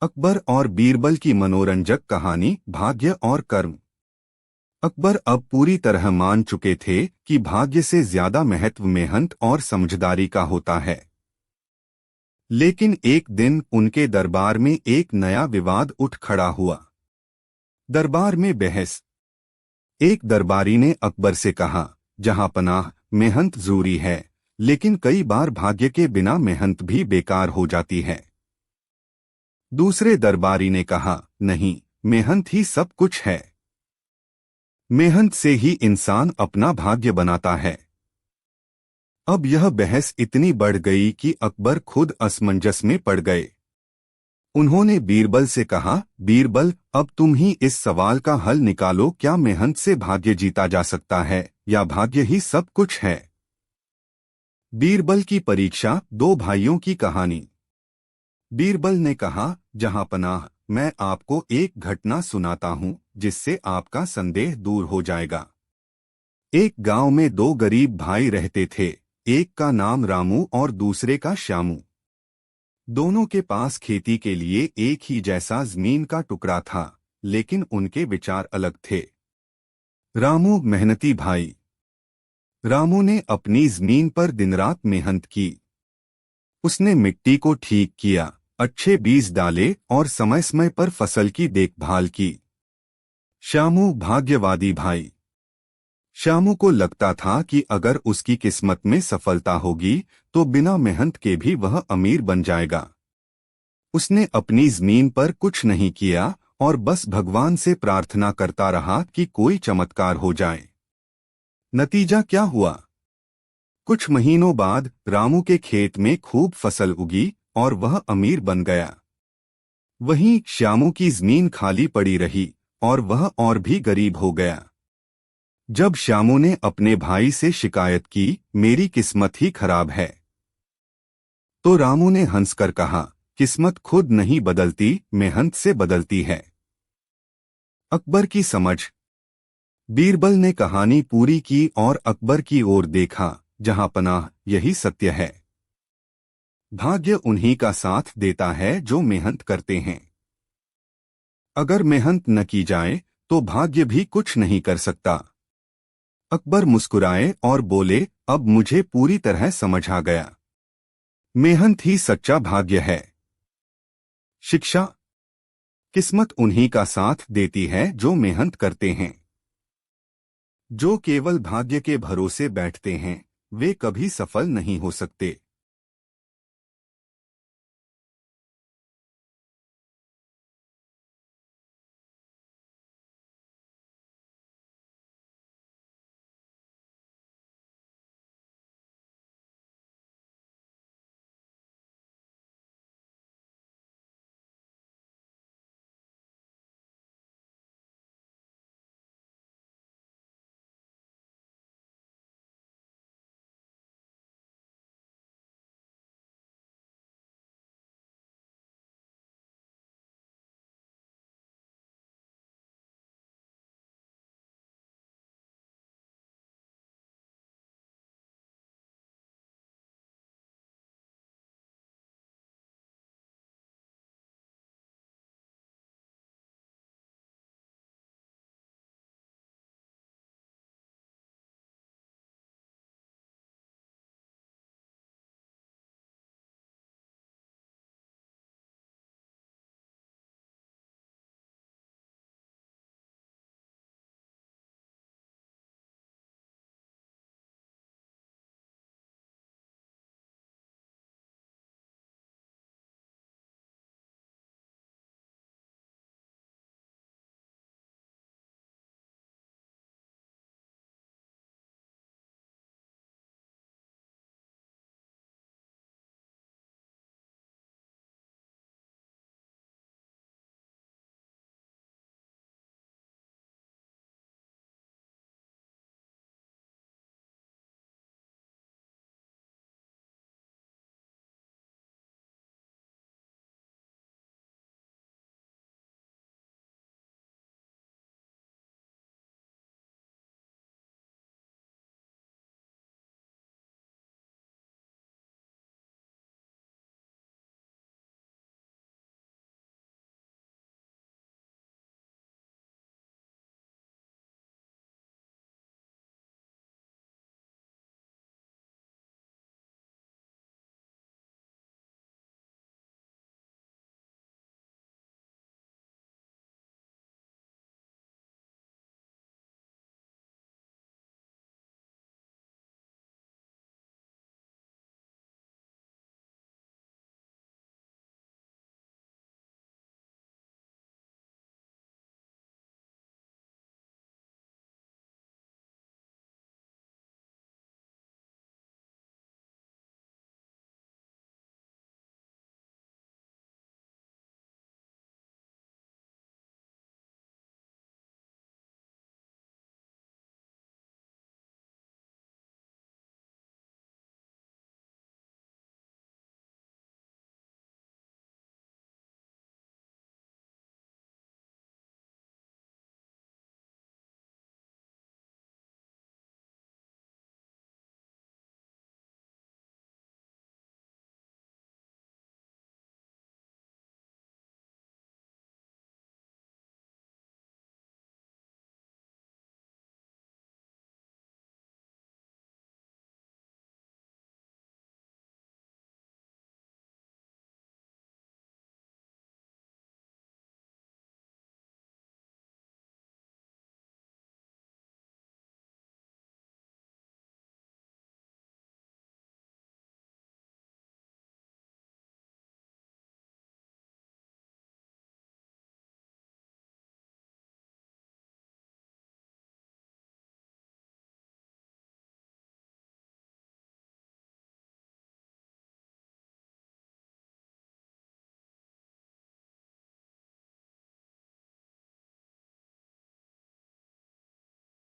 अकबर और बीरबल की मनोरंजक कहानी भाग्य और कर्म। अकबर अब पूरी तरह मान चुके थे कि भाग्य से ज्यादा महत्व मेहनत और समझदारी का होता है। लेकिन एक दिन उनके दरबार में एक नया विवाद उठ खड़ा हुआ। दरबार में बहस। एक दरबारी ने अकबर से कहा, जहां पनाह मेहनत जरूरी है, लेकिन कई बार भाग्य के बिना मेहनत भी बेकार हो जाती है। दूसरे दरबारी ने कहा, नहीं, मेहनत ही सब कुछ है। मेहनत से ही इंसान अपना भाग्य बनाता है। अब यह बहस इतनी बढ़ गई कि अकबर खुद असमंजस में पड़ गए। उन्होंने बीरबल से कहा, बीरबल, अब तुम ही इस सवाल का हल निकालो, क्या मेहनत से भाग्य जीता जा सकता है या भाग्य ही सब कुछ है? बीरबल की परीक्षा, दो भाइयों की कहानी। बीरबल ने कहा, जहां पनाह, मैं आपको एक घटना सुनाता हूं जिससे आपका संदेह दूर हो जाएगा। एक गांव में दो गरीब भाई रहते थे। एक का नाम रामू और दूसरे का श्यामू। दोनों के पास खेती के लिए एक ही जैसा जमीन का टुकड़ा था, लेकिन उनके विचार अलग थे। रामू मेहनती भाई। रामू ने अपनी जमीन पर दिन रात मेहनत की। उसने मिट्टी को ठीक किया, अच्छे बीज डाले और समय समय पर फसल की देखभाल की। श्यामू भाग्यवादी भाई। श्यामू को लगता था कि अगर उसकी किस्मत में सफलता होगी तो बिना मेहनत के भी वह अमीर बन जाएगा। उसने अपनी जमीन पर कुछ नहीं किया और बस भगवान से प्रार्थना करता रहा कि कोई चमत्कार हो जाए। नतीजा क्या हुआ? कुछ महीनों बाद रामू के खेत में खूब फसल उगी और वह अमीर बन गया। वहीं श्यामू की जमीन खाली पड़ी रही और वह और भी गरीब हो गया। जब श्यामू ने अपने भाई से शिकायत की, मेरी किस्मत ही खराब है, तो रामू ने हंसकर कहा, किस्मत खुद नहीं बदलती, मेहनत से बदलती है। अकबर की समझ। बीरबल ने कहानी पूरी की और अकबर की ओर देखा, जहां पनाह, यही सत्य है। भाग्य उन्हीं का साथ देता है जो मेहनत करते हैं। अगर मेहनत न की जाए तो भाग्य भी कुछ नहीं कर सकता। अकबर मुस्कुराए और बोले, अब मुझे पूरी तरह समझ आ गया। मेहनत ही सच्चा भाग्य है। शिक्षा। किस्मत उन्हीं का साथ देती है जो मेहनत करते हैं। जो केवल भाग्य के भरोसे बैठते हैं वे कभी सफल नहीं हो सकते।